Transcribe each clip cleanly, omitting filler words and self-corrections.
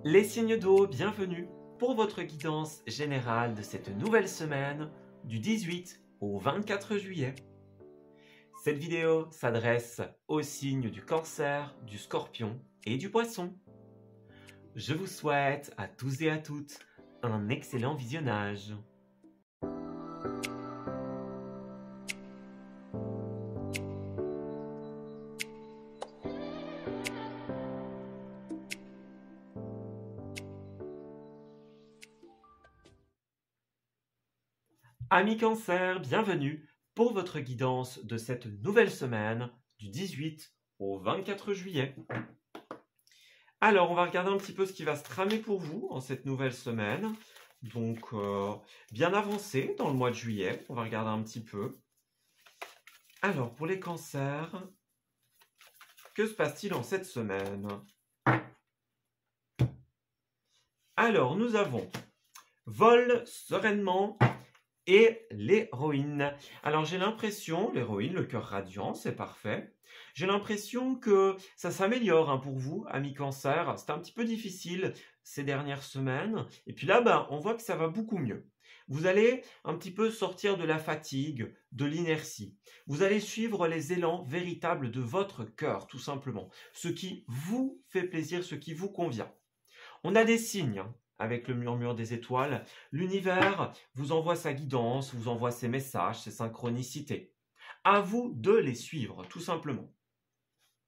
Les signes d'eau, bienvenue pour votre guidance générale de cette nouvelle semaine du 18 au 24 juillet. Cette vidéo s'adresse aux signes du Cancer, du Scorpion et du Poisson. Je vous souhaite à tous et à toutes un excellent visionnage. Amis Cancer, bienvenue pour votre guidance de cette nouvelle semaine du 18 au 24 juillet. Alors, on va regarder un petit peu ce qui va se tramer pour vous en cette nouvelle semaine. Donc, bien avancé dans le mois de juillet, on va regarder un petit peu. Alors, pour les cancers, que se passe-t-il en cette semaine? Alors, nous avons vol sereinement et l'héroïne. Alors j'ai l'impression, l'héroïne, le cœur radiant, c'est parfait. J'ai l'impression que ça s'améliore pour vous, amis Cancer. C'était un petit peu difficile ces dernières semaines. Et puis là, on voit que ça va beaucoup mieux. Vous allez un petit peu sortir de la fatigue, de l'inertie. Vous allez suivre les élans véritables de votre cœur, tout simplement. Ce qui vous fait plaisir, ce qui vous convient. On a des signes. Avec le murmure des étoiles, l'univers vous envoie sa guidance, vous envoie ses messages, ses synchronicités. À vous de les suivre, tout simplement.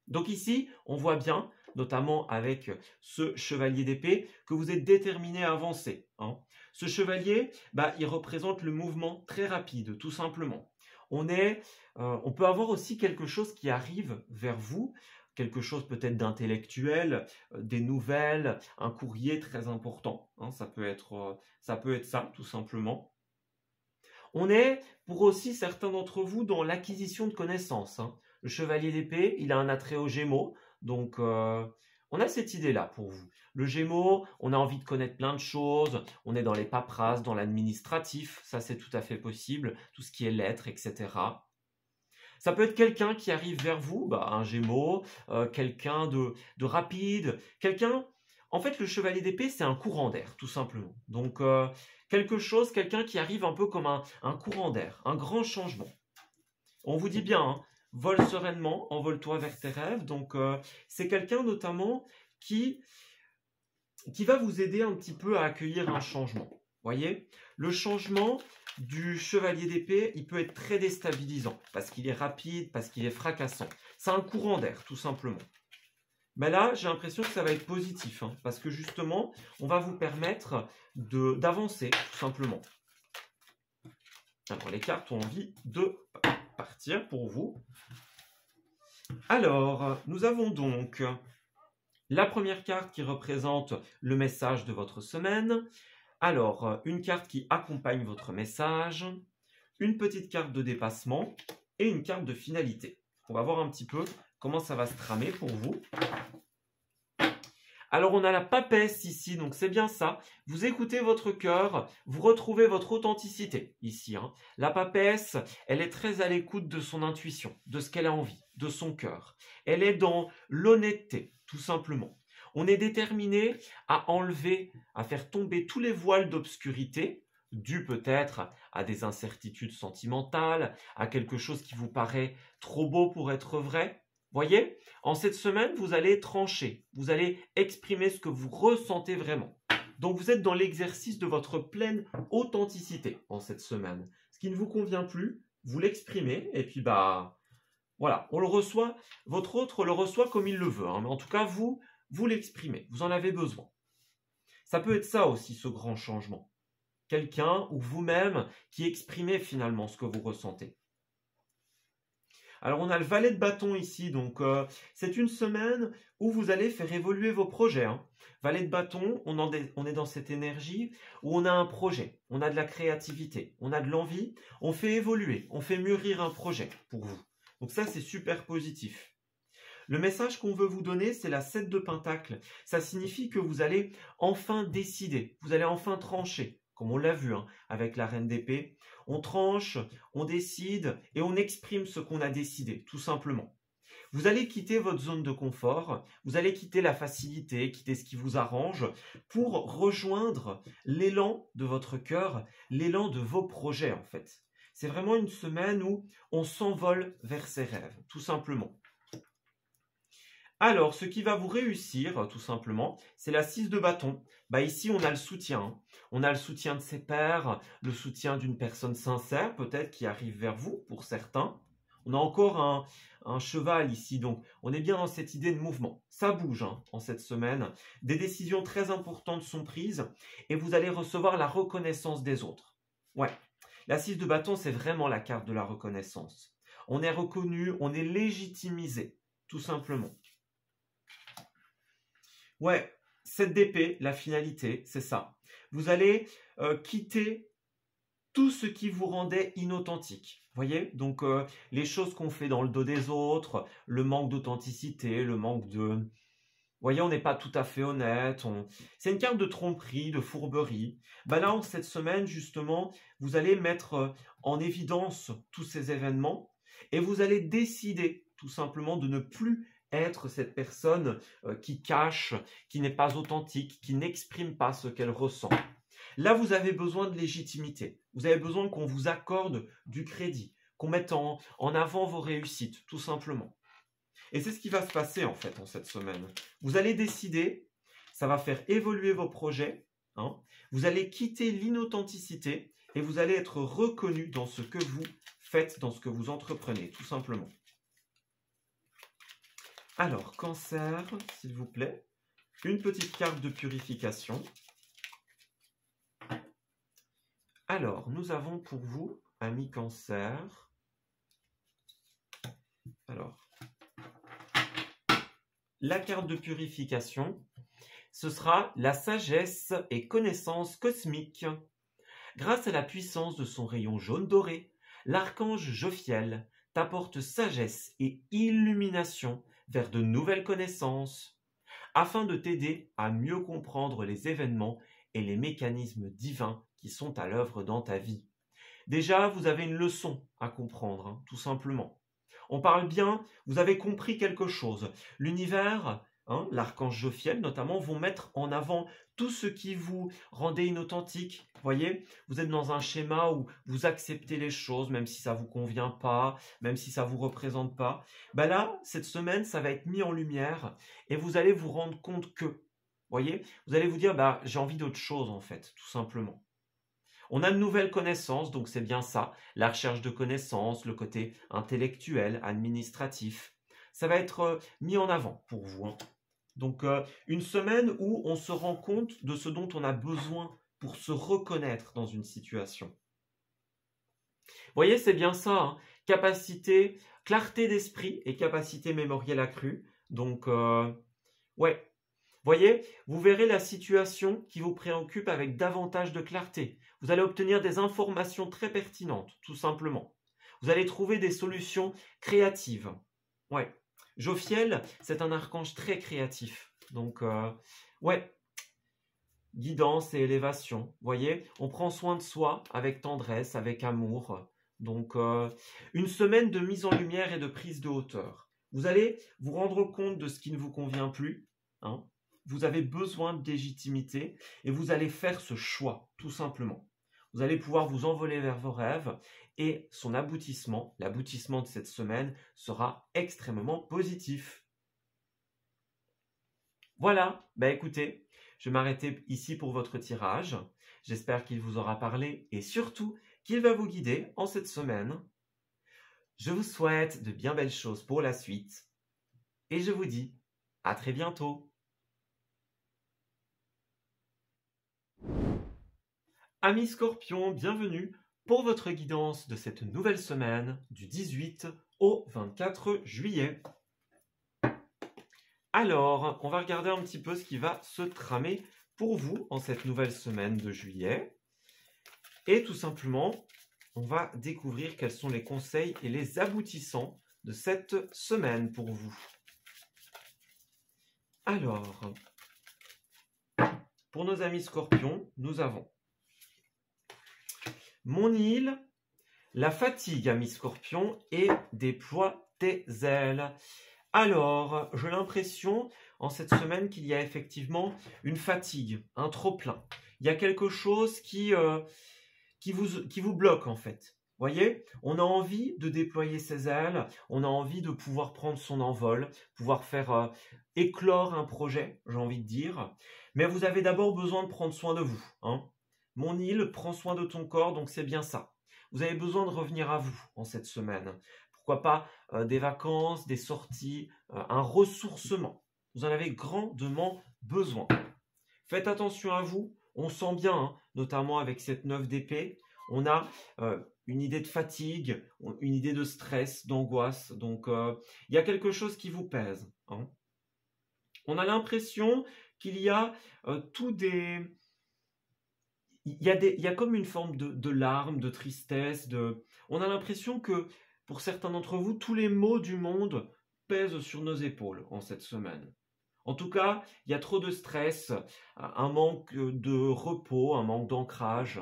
Donc ici, on voit bien, notamment avec ce chevalier d'épée, que vous êtes déterminé à avancer. Ce chevalier, il représente le mouvement très rapide, tout simplement. On peut avoir aussi quelque chose qui arrive vers vous, quelque chose peut-être d'intellectuel, des nouvelles, un courrier très important. Ça peut être ça, tout simplement. On est, pour aussi certains d'entre vous, dans l'acquisition de connaissances. Le chevalier d'épée, il a un attrait aux Gémeaux, donc on a cette idée-là pour vous. Le Gémeaux, on a envie de connaître plein de choses, on est dans les paperasses, dans l'administratif, ça c'est tout à fait possible, tout ce qui est lettres, etc. Ça peut être quelqu'un qui arrive vers vous, un Gémeaux, quelqu'un de rapide, En fait, le chevalier d'épée, c'est un courant d'air, tout simplement. Donc, quelqu'un qui arrive un peu comme un courant d'air, un grand changement. On vous dit bien, vole sereinement, envole-toi vers tes rêves. Donc, c'est quelqu'un notamment qui va vous aider un petit peu à accueillir un changement. Voyez, le changement du chevalier d'épée, il peut être très déstabilisant parce qu'il est rapide, parce qu'il est fracassant. C'est un courant d'air, tout simplement. Mais là, j'ai l'impression que ça va être positif parce que justement, on va vous permettre d'avancer, tout simplement. Alors, les cartes ont envie de partir pour vous. Alors, nous avons donc la première carte qui représente le message de votre semaine. Alors, une carte qui accompagne votre message, une petite carte de dépassement et une carte de finalité. On va voir un petit peu comment ça va se tramer pour vous. Alors, on a la papesse ici, donc c'est bien ça. Vous écoutez votre cœur, vous retrouvez votre authenticité ici. La papesse, elle est très à l'écoute de son intuition, de ce qu'elle a envie, de son cœur. Elle est dans l'honnêteté, tout simplement. On est déterminé à enlever, à faire tomber tous les voiles d'obscurité, dus peut-être à des incertitudes sentimentales, à quelque chose qui vous paraît trop beau pour être vrai. Voyez, en cette semaine, vous allez trancher, vous allez exprimer ce que vous ressentez vraiment. Donc, vous êtes dans l'exercice de votre pleine authenticité en cette semaine. Ce qui ne vous convient plus, vous l'exprimez et puis voilà, on le reçoit, votre autre le reçoit comme il le veut. Mais en tout cas, vous l'exprimez, vous en avez besoin. Ça peut être ça aussi, ce grand changement. Quelqu'un ou vous-même qui exprimez finalement ce que vous ressentez. Alors, on a le valet de bâton ici, donc c'est une semaine où vous allez faire évoluer vos projets. Valet de bâton, on est dans cette énergie où on a un projet, on a de la créativité, on a de l'envie, on fait évoluer, on fait mûrir un projet pour vous. Donc ça, c'est super positif. Le message qu'on veut vous donner, c'est la 7 de Pentacle. Ça signifie que vous allez enfin décider, vous allez enfin trancher, comme on l'a vu avec la Reine d'épée. On tranche, on décide et on exprime ce qu'on a décidé, tout simplement. Vous allez quitter votre zone de confort, vous allez quitter la facilité, quitter ce qui vous arrange pour rejoindre l'élan de votre cœur, l'élan de vos projets en fait. C'est vraiment une semaine où on s'envole vers ses rêves, tout simplement. Alors, ce qui va vous réussir, tout simplement, c'est la 6 de bâton. Ici, on a le soutien. On a le soutien de ses pairs, le soutien d'une personne sincère, peut-être, qui arrive vers vous, pour certains. On a encore un cheval ici, donc on est bien dans cette idée de mouvement. Ça bouge en cette semaine. Des décisions très importantes sont prises et vous allez recevoir la reconnaissance des autres. Ouais, la 6 de bâton, c'est vraiment la carte de la reconnaissance. On est reconnu, on est légitimisé, tout simplement. Ouais, 7 d'épée, la finalité, c'est ça. Vous allez quitter tout ce qui vous rendait inauthentique. Voyez, donc les choses qu'on fait dans le dos des autres, le manque d'authenticité, le manque de... Vous voyez, on n'est pas tout à fait honnête. C'est une carte de tromperie, de fourberie. Là, cette semaine, justement, vous allez mettre en évidence tous ces événements et vous allez décider tout simplement de ne plus être cette personne qui cache, qui n'est pas authentique, qui n'exprime pas ce qu'elle ressent. Là, vous avez besoin de légitimité. Vous avez besoin qu'on vous accorde du crédit, qu'on mette en avant vos réussites, tout simplement. Et c'est ce qui va se passer, en fait, en cette semaine. Vous allez décider, ça va faire évoluer vos projets, vous allez quitter l'inauthenticité et vous allez être reconnu dans ce que vous faites, dans ce que vous entreprenez, tout simplement. Alors, Cancer, s'il vous plaît, une petite carte de purification. Alors, nous avons pour vous, ami Cancer, alors, la carte de purification, ce sera la sagesse et connaissance cosmique. Grâce à la puissance de son rayon jaune doré, l'archange Jophiel t'apporte sagesse et illumination vers de nouvelles connaissances, afin de t'aider à mieux comprendre les événements et les mécanismes divins qui sont à l'œuvre dans ta vie. Déjà, vous avez une leçon à comprendre, tout simplement. On parle bien, vous avez compris quelque chose. L'univers, l'archange Jophiel notamment, vont mettre en avant tout ce qui vous rendait inauthentique. Voyez, vous êtes dans un schéma où vous acceptez les choses, même si ça ne vous convient pas, même si ça ne vous représente pas. Là, cette semaine, ça va être mis en lumière et vous allez vous rendre compte que, voyez, vous allez vous dire, j'ai envie d'autre chose en fait, tout simplement. On a de nouvelles connaissances, donc c'est bien ça, la recherche de connaissances, le côté intellectuel, administratif. Ça va être mis en avant pour vous. Donc une semaine où on se rend compte de ce dont on a besoin pour se reconnaître dans une situation. Vous voyez, c'est bien ça, capacité, clarté d'esprit et capacité mémorielle accrue. Donc, ouais. Voyez, vous verrez la situation qui vous préoccupe avec davantage de clarté. Vous allez obtenir des informations très pertinentes, tout simplement. Vous allez trouver des solutions créatives. Ouais. Jophiel, c'est un archange très créatif. Donc, ouais. Guidance et élévation. Voyez, on prend soin de soi avec tendresse, avec amour. Donc, une semaine de mise en lumière et de prise de hauteur. Vous allez vous rendre compte de ce qui ne vous convient plus. Vous avez besoin de légitimité et vous allez faire ce choix, tout simplement. Vous allez pouvoir vous envoler vers vos rêves et son aboutissement, l'aboutissement de cette semaine, sera extrêmement positif. Voilà, écoutez, je vais m'arrêter ici pour votre tirage. J'espère qu'il vous aura parlé et surtout qu'il va vous guider en cette semaine. Je vous souhaite de bien belles choses pour la suite et je vous dis à très bientôt. Amis Scorpions, bienvenue pour votre guidance de cette nouvelle semaine du 18 au 24 juillet. Alors, on va regarder un petit peu ce qui va se tramer pour vous en cette nouvelle semaine de juillet. Et tout simplement, on va découvrir quels sont les conseils et les aboutissants de cette semaine pour vous. Alors, pour nos amis Scorpions, nous avons mon île, la fatigue, amis Scorpions, et déploie tes ailes. Alors, j'ai l'impression en cette semaine qu'il y a effectivement une fatigue, un trop-plein. Il y a quelque chose qui vous bloque en fait. Voyez, on a envie de déployer ses ailes, on a envie de pouvoir prendre son envol, pouvoir faire éclore un projet, j'ai envie de dire. Mais vous avez d'abord besoin de prendre soin de vous. Hein. Mon île prend soin de ton corps, donc c'est bien ça. Vous avez besoin de revenir à vous en cette semaine. Pourquoi pas des vacances, des sorties, un ressourcement. Vous en avez grandement besoin. Faites attention à vous. On sent bien, hein, notamment avec cette 9 d'épée, on a une idée de fatigue, une idée de stress, d'angoisse. Donc, il y a quelque chose qui vous pèse. Hein. On a l'impression qu'il y a tout des... Il y a comme une forme de larmes, de tristesse. On a l'impression que, pour certains d'entre vous, tous les maux du monde pèsent sur nos épaules en cette semaine. En tout cas, il y a trop de stress, un manque de repos, un manque d'ancrage.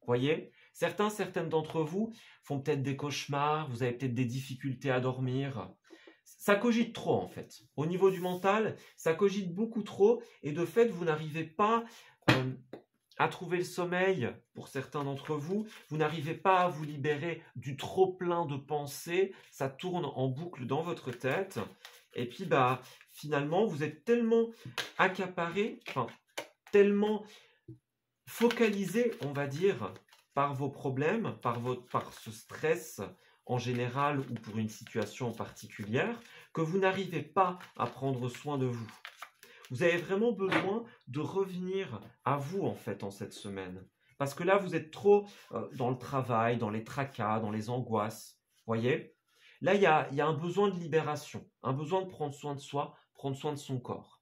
Voyez, certaines d'entre vous font peut-être des cauchemars, vous avez peut-être des difficultés à dormir. Ça cogite trop en fait. Au niveau du mental, ça cogite beaucoup trop et de fait, vous n'arrivez pas à trouver le sommeil pour certains d'entre vous. Vous n'arrivez pas à vous libérer du trop plein de pensées. Ça tourne en boucle dans votre tête. Et puis, finalement, vous êtes tellement accaparé, tellement focalisé, on va dire, par vos problèmes, par ce stress en général ou pour une situation particulière, que vous n'arrivez pas à prendre soin de vous. Vous avez vraiment besoin de revenir à vous, en fait, en cette semaine. Parce que là, vous êtes trop dans le travail, dans les tracas, dans les angoisses. Voyez ? Là, il y a un besoin de libération, un besoin de prendre soin de soi, prendre soin de son corps.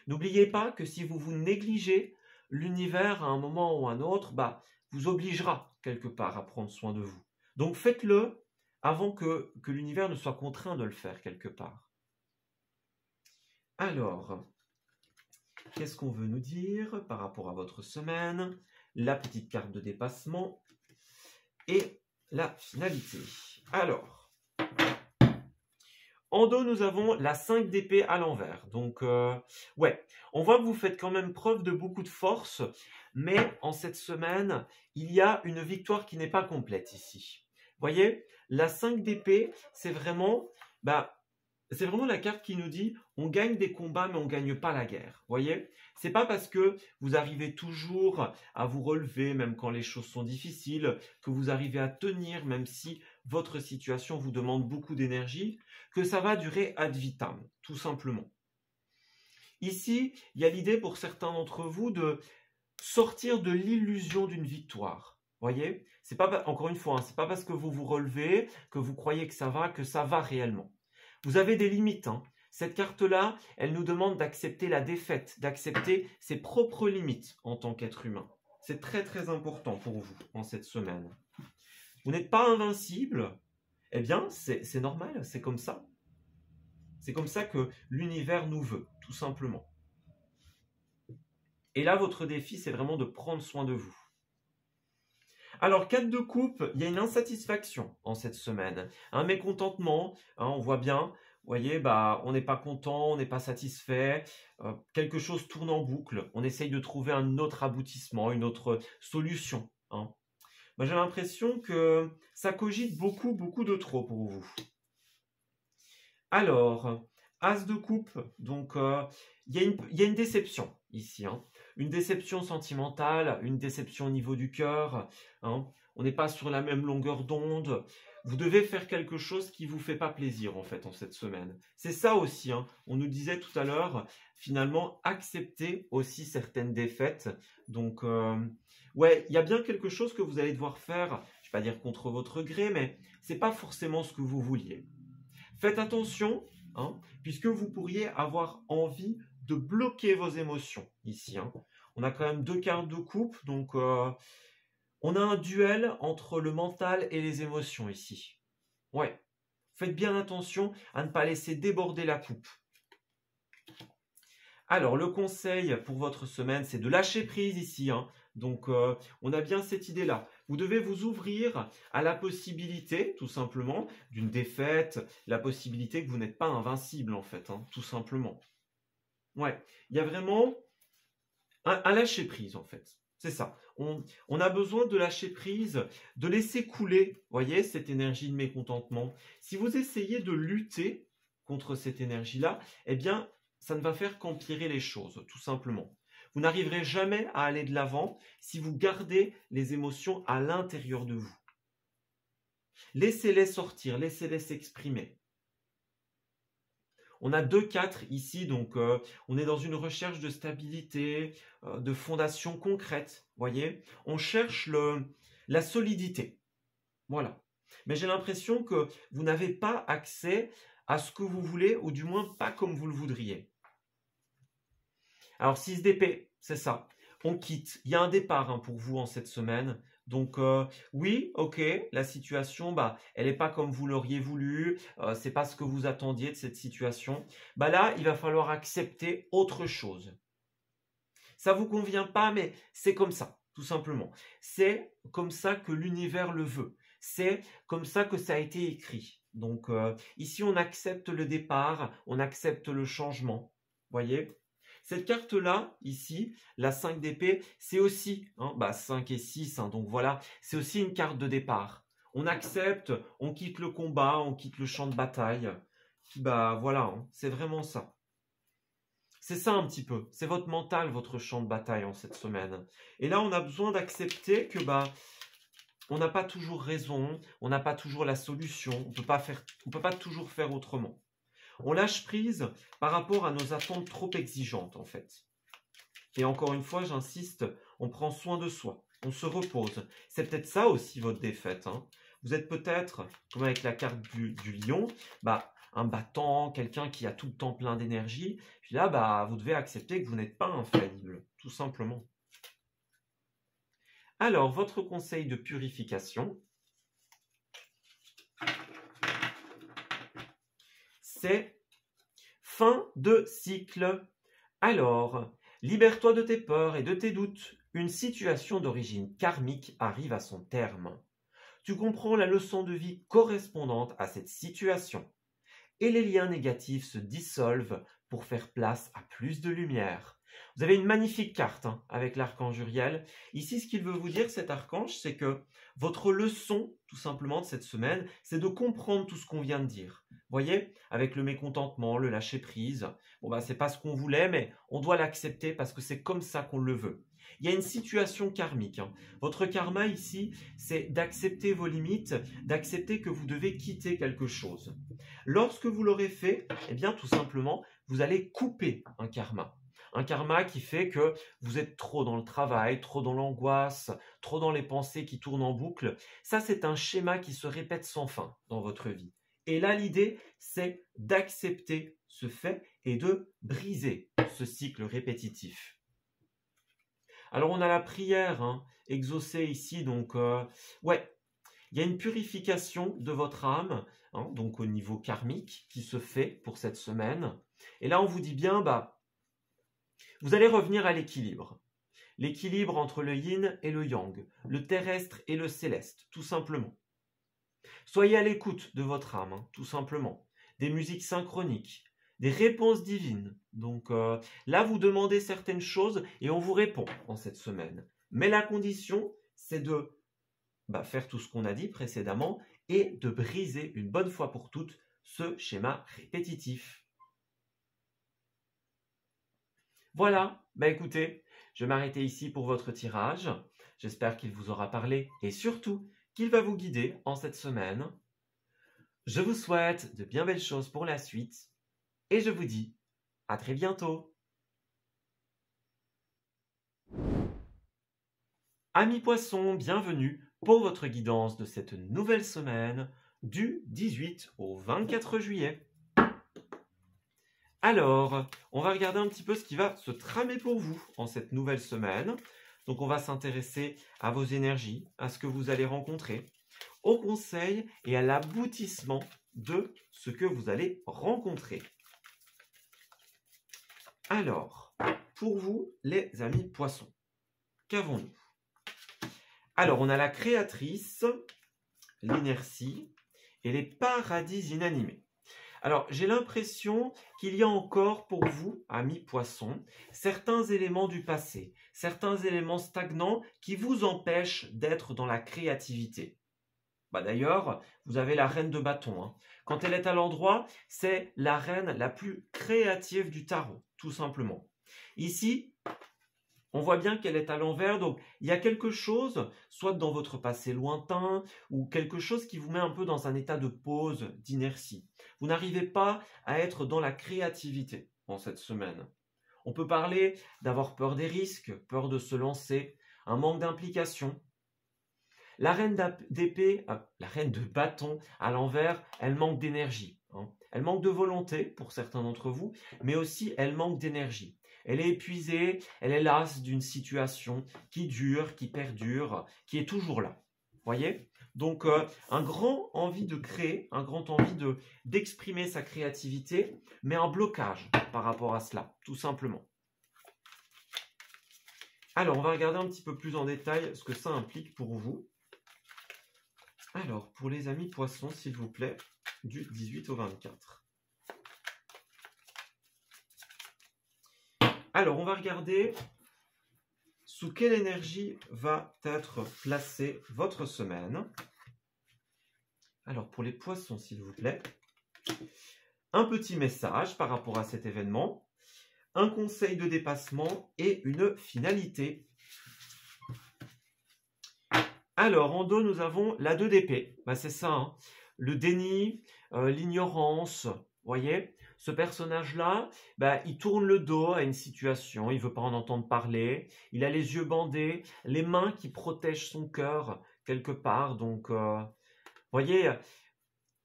N'oubliez pas que si vous vous négligez, l'univers, à un moment ou à un autre, vous obligera quelque part à prendre soin de vous. Donc faites-le avant que l'univers ne soit contraint de le faire quelque part. Alors, qu'est-ce qu'on veut nous dire par rapport à votre semaine? La petite carte de dépassement et la finalité. Alors, en dos, nous avons la 5 d'épée à l'envers. Donc, ouais, on voit que vous faites quand même preuve de beaucoup de force, mais en cette semaine, il y a une victoire qui n'est pas complète ici. Voyez, la 5 d'épée, c'est vraiment la carte qui nous dit on gagne des combats mais on ne gagne pas la guerre. Voyez, c'est pas parce que vous arrivez toujours à vous relever même quand les choses sont difficiles, que vous arrivez à tenir même si votre situation vous demande beaucoup d'énergie, que ça va durer ad vitam, tout simplement. Ici, il y a l'idée pour certains d'entre vous de sortir de l'illusion d'une victoire. Voyez, c'est pas, encore une fois, c'est pas parce que vous vous relevez, que vous croyez que ça va réellement. Vous avez des limites. Hein. Cette carte-là, elle nous demande d'accepter la défaite, d'accepter ses propres limites en tant qu'être humain. C'est très très important pour vous en cette semaine. Vous n'êtes pas invincible. Eh bien, c'est normal, c'est comme ça. C'est comme ça que l'univers nous veut, tout simplement. Et là, votre défi, c'est vraiment de prendre soin de vous. Alors, 4 de coupe, il y a une insatisfaction en cette semaine. Un mécontentement, hein, on voit bien. Vous voyez, on n'est pas content, on n'est pas satisfait. Quelque chose tourne en boucle. On essaye de trouver un autre aboutissement, une autre solution. Hein. J'ai l'impression que ça cogite beaucoup, beaucoup de trop pour vous. Alors, As de coupe, donc il y a une déception ici. Hein. Une déception sentimentale, une déception au niveau du cœur. Hein. On n'est pas sur la même longueur d'onde. Vous devez faire quelque chose qui ne vous fait pas plaisir en fait en cette semaine. C'est ça aussi. Hein. On nous disait tout à l'heure, finalement, accepter aussi certaines défaites. Donc, ouais, il y a bien quelque chose que vous allez devoir faire, je ne vais pas dire contre votre gré, mais ce n'est pas forcément ce que vous vouliez. Faites attention, hein, puisque vous pourriez avoir envie de bloquer vos émotions ici. Hein. On a quand même 2 cartes de coupe, donc on a un duel entre le mental et les émotions ici. Ouais, faites bien attention à ne pas laisser déborder la coupe. Alors, le conseil pour votre semaine, c'est de lâcher prise ici, hein, Donc, on a bien cette idée-là. Vous devez vous ouvrir à la possibilité, tout simplement, d'une défaite, la possibilité que vous n'êtes pas invincible, en fait, hein, tout simplement. Ouais, il y a vraiment un lâcher-prise, en fait. C'est ça. On a besoin de lâcher prise, de laisser couler, voyez, cette énergie de mécontentement. Si vous essayez de lutter contre cette énergie-là, eh bien, ça ne va faire qu'empirer les choses, tout simplement. Vous n'arriverez jamais à aller de l'avant si vous gardez les émotions à l'intérieur de vous. Laissez-les sortir, laissez-les s'exprimer. On a 2-4 ici, donc on est dans une recherche de stabilité, de fondation concrète, voyez. On cherche la solidité, voilà. Mais j'ai l'impression que vous n'avez pas accès à ce que vous voulez, ou du moins pas comme vous le voudriez. Alors 6 d'épée, c'est ça. On quitte. Il y a un départ hein, pour vous en cette semaine. Donc oui, ok, la situation, elle n'est pas comme vous l'auriez voulu, c'est pas ce que vous attendiez de cette situation. Là, il va falloir accepter autre chose. Ça vous convient pas, mais c'est comme ça, tout simplement. C'est comme ça que l'univers le veut. C'est comme ça que ça a été écrit. Donc ici, on accepte le départ, on accepte le changement. Voyez ? Cette carte-là, ici, la 5 d'épée, c'est aussi, 5 et 6, donc voilà, c'est aussi une carte de départ. On accepte, on quitte le combat, on quitte le champ de bataille. Puis voilà, c'est vraiment ça. C'est ça un petit peu, c'est votre mental, votre champ de bataille en cette semaine. Et là, on a besoin d'accepter que on n'a pas toujours raison, on n'a pas toujours la solution, on peut pas toujours faire autrement. On lâche prise par rapport à nos attentes trop exigeantes, en fait. Et encore une fois, j'insiste, on prend soin de soi, on se repose. C'est peut-être ça aussi votre défaite. Hein. Vous êtes peut-être, comme avec la carte du lion, un battant, quelqu'un qui a tout le temps plein d'énergie. Puis là, vous devez accepter que vous n'êtes pas infaillible, tout simplement. Alors, votre conseil de purification, c'est fin de cycle. Alors, libère-toi de tes peurs et de tes doutes. Une situation d'origine karmique arrive à son terme. Tu comprends la leçon de vie correspondante à cette situation. Et les liens négatifs se dissolvent pour faire place à plus de lumière. Vous avez une magnifique carte avec l'archange Uriel. Ici, ce qu'il veut vous dire, cet archange, c'est que votre leçon, tout simplement, de cette semaine, c'est de comprendre tout ce qu'on vient de dire. Vous voyez, avec le mécontentement, le lâcher-prise, c'est pas ce qu'on voulait, mais on doit l'accepter parce que c'est comme ça qu'on le veut. Il y a une situation karmique. Votre karma ici, c'est d'accepter vos limites, d'accepter que vous devez quitter quelque chose. Lorsque vous l'aurez fait, eh bien, tout simplement, vous allez couper un karma. Un karma qui fait que vous êtes trop dans le travail, trop dans l'angoisse, trop dans les pensées qui tournent en boucle. Ça, c'est un schéma qui se répète sans fin dans votre vie. Et là, l'idée, c'est d'accepter ce fait et de briser ce cycle répétitif. Alors, on a la prière exaucée ici. Donc, il y a une purification de votre âme, donc au niveau karmique, qui se fait pour cette semaine. Et là, on vous dit bien, vous allez revenir à l'équilibre. L'équilibre entre le yin et le yang, le terrestre et le céleste, tout simplement. Soyez à l'écoute de votre âme, tout simplement. Des musiques synchroniques, des réponses divines. Donc là, vous demandez certaines choses et on vous répond en cette semaine. Mais la condition, c'est de faire tout ce qu'on a dit précédemment et de briser une bonne fois pour toutes ce schéma répétitif. Voilà, écoutez, je vais m'arrêter ici pour votre tirage. J'espère qu'il vous aura parlé et surtout qu'il va vous guider en cette semaine. Je vous souhaite de bien belles choses pour la suite et je vous dis à très bientôt. Amis poissons, bienvenue pour votre guidance de cette nouvelle semaine du 18 au 24 juillet. Alors, on va regarder un petit peu ce qui va se tramer pour vous en cette nouvelle semaine. Donc, on va s'intéresser à vos énergies, à ce que vous allez rencontrer, aux conseils et à l'aboutissement de ce que vous allez rencontrer. Alors, pour vous, les amis poissons, qu'avons-nous ? Alors, on a la créatrice, l'inertie et les paradis inanimés. Alors, j'ai l'impression qu'il y a encore pour vous, amis poissons, certains éléments du passé, certains éléments stagnants qui vous empêchent d'être dans la créativité. D'ailleurs, vous avez la reine de bâton. Hein. Quand elle est à l'endroit, c'est la reine la plus créative du tarot, tout simplement. Ici, on voit bien qu'elle est à l'envers, donc il y a quelque chose, soit dans votre passé lointain, ou quelque chose qui vous met un peu dans un état de pause, d'inertie. Vous n'arrivez pas à être dans la créativité en cette semaine. On peut parler d'avoir peur des risques, peur de se lancer, un manque d'implication. La reine d'épée, la reine de bâton à l'envers, elle manque d'énergie. Hein. Elle manque de volonté pour certains d'entre vous, mais aussi elle manque d'énergie. Elle est épuisée, elle est lasse d'une situation qui dure, qui perdure, qui est toujours là. Voyez ? Donc, un grand envie de créer, un grand envie d'exprimer sa créativité, mais un blocage par rapport à cela, tout simplement. Alors, on va regarder un petit peu plus en détail ce que ça implique pour vous. Alors, pour les amis poissons, s'il vous plaît, du 18 au 24. Alors, on va regarder sous quelle énergie va être placée votre semaine. Alors, pour les poissons, s'il vous plaît, un petit message par rapport à cet événement, un conseil de dépassement et une finalité. Alors, en dos, nous avons la 2 d'épée. C'est ça, hein. Le déni, l'ignorance, vous voyez. Ce personnage-là, il tourne le dos à une situation, il ne veut pas en entendre parler, il a les yeux bandés, les mains qui protègent son cœur quelque part. Donc, vous voyez,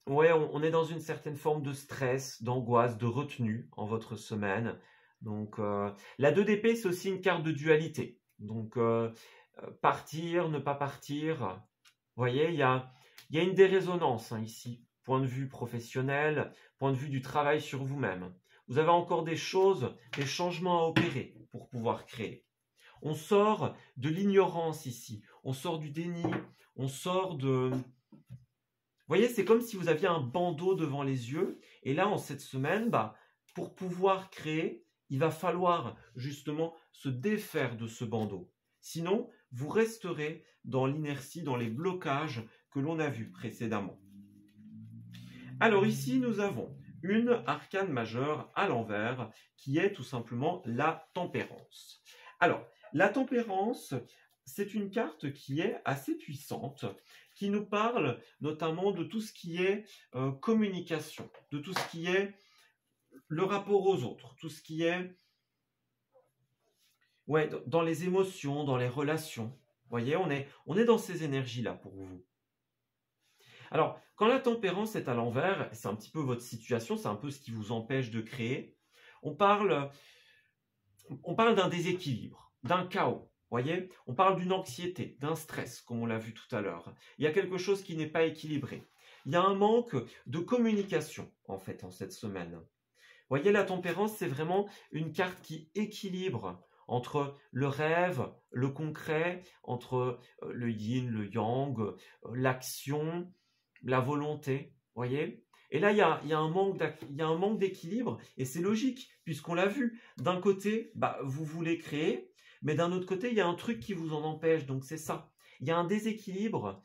ouais, on est dans une certaine forme de stress, d'angoisse, de retenue en votre semaine. Donc, la 2 d'épée, c'est aussi une carte de dualité. Donc, partir, ne pas partir. Vous voyez, il y a une dérésonance ici. Point de vue professionnel, point de vue du travail sur vous-même. Vous avez encore des choses, des changements à opérer pour pouvoir créer. On sort de l'ignorance ici. On sort du déni. On sort de... Vous voyez, c'est comme si vous aviez un bandeau devant les yeux. Et là, en cette semaine, pour pouvoir créer, il va falloir justement se défaire de ce bandeau. Sinon, vous resterez dans l'inertie, dans les blocages que l'on a vus précédemment. Alors ici, nous avons une arcane majeure à l'envers qui est tout simplement la tempérance. Alors, la tempérance, c'est une carte qui est assez puissante, qui nous parle notamment de tout ce qui est communication, de tout ce qui est le rapport aux autres, tout ce qui est dans les émotions, dans les relations. Vous voyez, on est dans ces énergies-là pour vous. Alors, quand la tempérance est à l'envers, c'est un petit peu votre situation, c'est un peu ce qui vous empêche de créer. On parle d'un déséquilibre, d'un chaos. Voyez, on parle d'une anxiété, d'un stress, comme on l'a vu tout à l'heure. Il y a quelque chose qui n'est pas équilibré. Il y a un manque de communication, en fait, en cette semaine. Voyez, la tempérance, c'est vraiment une carte qui équilibre entre le rêve, le concret, entre le yin, le yang, l'action, la volonté, voyez. Et là, il y a un manque d'équilibre, et c'est logique, puisqu'on l'a vu. D'un côté, vous voulez créer, mais d'un autre côté, il y a un truc qui vous en empêche, donc c'est ça. Il y a un déséquilibre.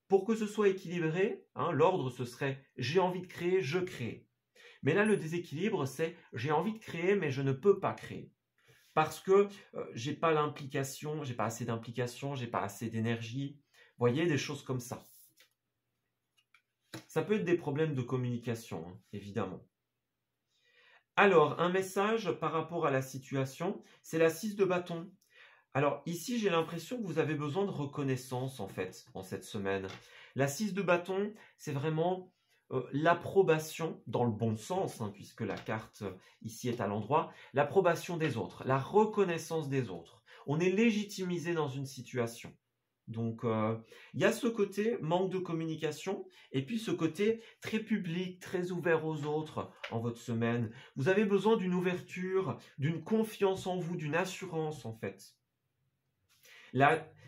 Pour que ce soit équilibré, l'ordre, ce serait « j'ai envie de créer, je crée ». Mais là, le déséquilibre, c'est « j'ai envie de créer, mais je ne peux pas créer ». Parce que j'ai pas l'implication, j'ai pas assez d'implication, j'ai pas assez d'énergie. Vous voyez, des choses comme ça. Ça peut être des problèmes de communication, évidemment. Alors, un message par rapport à la situation, c'est la 6 de bâton. Alors, ici, j'ai l'impression que vous avez besoin de reconnaissance, en fait, en cette semaine. La 6 de bâton, c'est vraiment l'approbation, dans le bon sens, puisque la carte ici est à l'endroit, l'approbation des autres, la reconnaissance des autres. On est légitimisé dans une situation. Donc, il y a ce côté manque de communication et puis ce côté très public, très ouvert aux autres en votre semaine. Vous avez besoin d'une ouverture, d'une confiance en vous, d'une assurance en fait.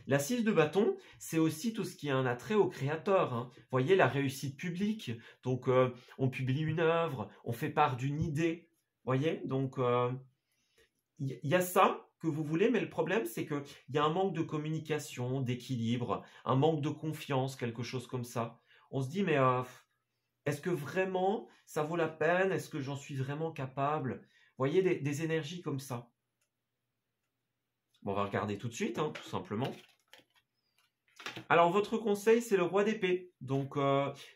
La 6 de bâton, c'est aussi tout ce qui a un attrait au créateur. Hein. Vous voyez, la réussite publique. Donc, on publie une œuvre, on fait part d'une idée. Vous voyez, donc, il y a ça que vous voulez, mais le problème, c'est qu'il y a un manque de communication, d'équilibre, un manque de confiance, quelque chose comme ça. On se dit, mais est-ce que vraiment ça vaut la peine? Est-ce que j'en suis vraiment capable? Vous voyez, des énergies comme ça. Bon, on va regarder tout de suite, hein, tout simplement. Alors, votre conseil, c'est le roi d'épée. Donc,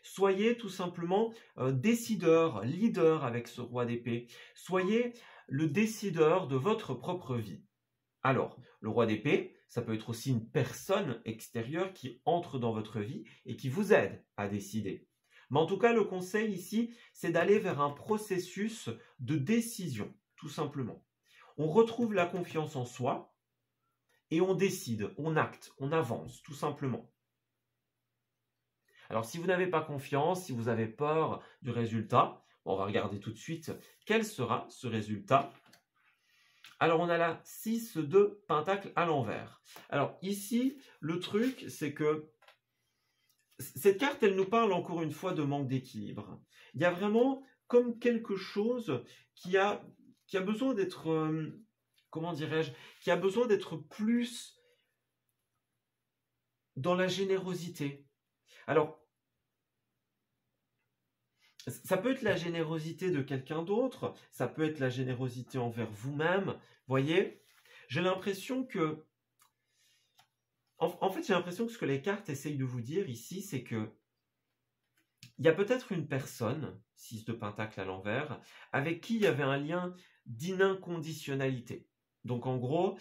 soyez tout simplement décideur, leader avec ce roi d'épée. Soyez le décideur de votre propre vie. Alors, le roi d'épée, ça peut être aussi une personne extérieure qui entre dans votre vie et qui vous aide à décider. Mais en tout cas, le conseil ici, c'est d'aller vers un processus de décision, tout simplement. On retrouve la confiance en soi et on décide, on acte, on avance, tout simplement. Alors, si vous n'avez pas confiance, si vous avez peur du résultat, on va regarder tout de suite quel sera ce résultat. Alors, on a la 6 de pentacle à l'envers. Alors, ici, le truc, c'est que cette carte, elle nous parle encore une fois de manque d'équilibre. Il y a vraiment comme quelque chose qui a besoin d'être, comment dirais-je, qui a besoin d'être plus dans la générosité. Alors, ça peut être la générosité de quelqu'un d'autre, ça peut être la générosité envers vous-même. Voyez, j'ai l'impression que... En fait, j'ai l'impression que ce que les cartes essayent de vous dire ici, c'est que il y a peut-être une personne, 6 de pentacle à l'envers, avec qui il y avait un lien d'inconditionnalité. Donc en gros,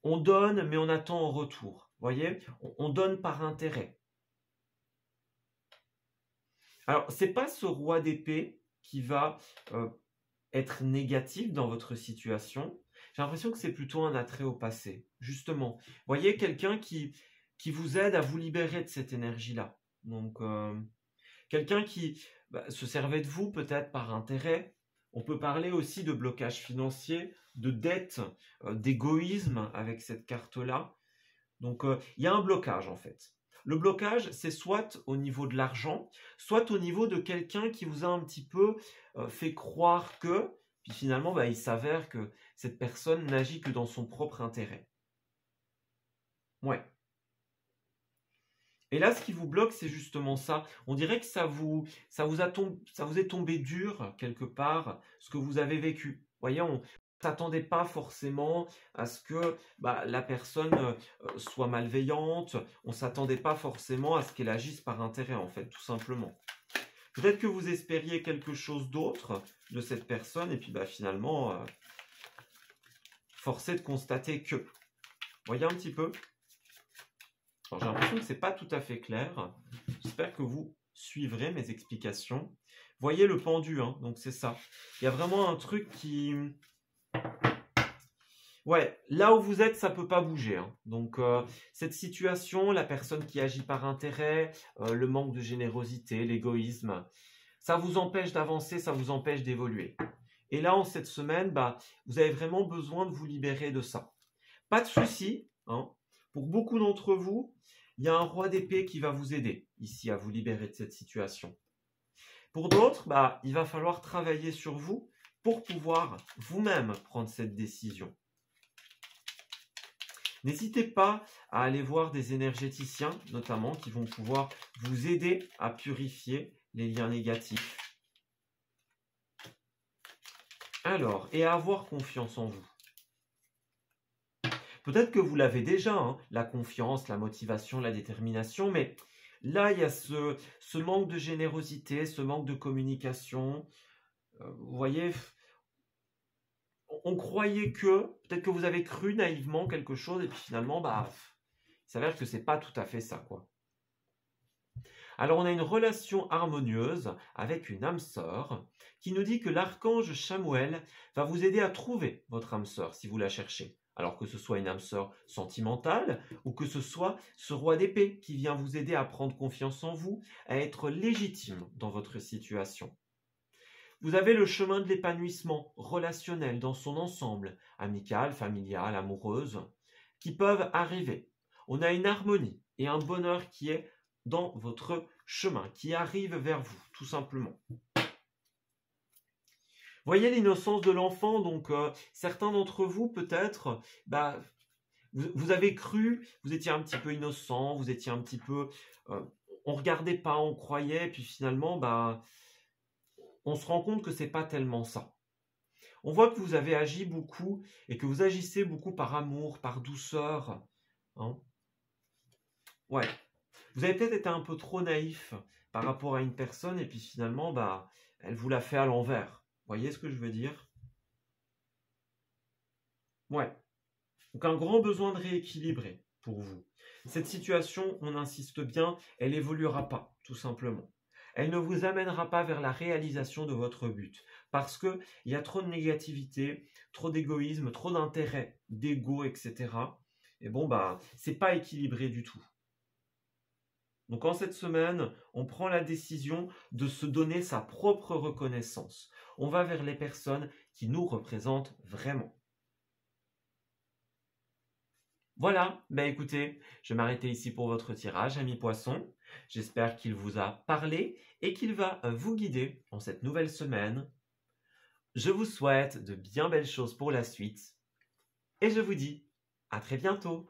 on donne, mais on attend en retour. Voyez, on donne par intérêt. Alors, c'est pas ce roi d'épée qui va être négatif dans votre situation. J'ai l'impression que c'est plutôt un attrait au passé. Justement, voyez, quelqu'un qui vous aide à vous libérer de cette énergie-là. Donc, quelqu'un qui se servait de vous peut-être par intérêt. On peut parler aussi de blocage financier, de dette, d'égoïsme avec cette carte-là. Donc, il y a un blocage en fait. Le blocage, c'est soit au niveau de l'argent, soit au niveau de quelqu'un qui vous a un petit peu fait croire que, puis finalement, il s'avère que cette personne n'agit que dans son propre intérêt. Ouais. Et là, ce qui vous bloque, c'est justement ça. On dirait que ça vous est tombé dur, quelque part, ce que vous avez vécu. Voyez, on ne s'attendait pas forcément à ce que la personne soit malveillante. On ne s'attendait pas forcément à ce qu'elle agisse par intérêt, en fait, tout simplement. Peut-être que vous espériez quelque chose d'autre de cette personne, et puis finalement, forcé de constater que... Voyez un petit peu. Alors, j'ai l'impression que ce n'est pas tout à fait clair. J'espère que vous suivrez mes explications. Voyez le pendu, hein, donc c'est ça. Il y a vraiment un truc qui... Ouais, là où vous êtes, ça ne peut pas bouger. Hein. Donc, cette situation, la personne qui agit par intérêt, le manque de générosité, l'égoïsme, ça vous empêche d'avancer, ça vous empêche d'évoluer. Et là, en cette semaine, vous avez vraiment besoin de vous libérer de ça. Pas de souci, hein. Pour beaucoup d'entre vous, il y a un roi d'épée qui va vous aider ici à vous libérer de cette situation. Pour d'autres, il va falloir travailler sur vous pour pouvoir vous-même prendre cette décision. N'hésitez pas à aller voir des énergéticiens, notamment, qui vont pouvoir vous aider à purifier les liens négatifs. Alors, et à avoir confiance en vous. Peut-être que vous l'avez déjà, hein, la confiance, la motivation, la détermination, mais là, il y a ce manque de générosité, ce manque de communication. Vous voyez, on croyait que, peut-être que vous avez cru naïvement quelque chose, et puis finalement, il s'avère que ce n'est pas tout à fait ça, quoi. Alors, on a une relation harmonieuse avec une âme sœur qui nous dit que l'archange Chamuel va vous aider à trouver votre âme sœur si vous la cherchez. Alors que ce soit une âme sœur sentimentale ou que ce soit ce roi d'épée qui vient vous aider à prendre confiance en vous, à être légitime dans votre situation. Vous avez le chemin de l'épanouissement relationnel dans son ensemble, amical, familial, amoureuse. qui peuvent arriver. On a une harmonie et un bonheur qui est dans votre chemin, qui arrive vers vous, tout simplement. Voyez l'innocence de l'enfant, donc certains d'entre vous peut-être, vous avez cru, vous étiez un petit peu innocent, vous étiez un petit peu, on regardait pas, on croyait, puis finalement, on se rend compte que c'est pas tellement ça. On voit que vous avez agi beaucoup et que vous agissez beaucoup par amour, par douceur. Hein. Ouais. Vous avez peut-être été un peu trop naïf par rapport à une personne et puis finalement, elle vous l'a fait à l'envers. Voyez ce que je veux dire? Ouais. Donc un grand besoin de rééquilibrer pour vous. Cette situation, on insiste bien, elle évoluera pas, tout simplement. Elle ne vous amènera pas vers la réalisation de votre but. Parce qu'il y a trop de négativité, trop d'égoïsme, trop d'intérêt, d'ego, etc. Et c'est pas équilibré du tout. Donc en cette semaine, on prend la décision de se donner sa propre reconnaissance. On va vers les personnes qui nous représentent vraiment. Voilà, écoutez, je vais m'arrêter ici pour votre tirage, amis poissons. J'espère qu'il vous a parlé et qu'il va vous guider en cette nouvelle semaine. Je vous souhaite de bien belles choses pour la suite et je vous dis à très bientôt.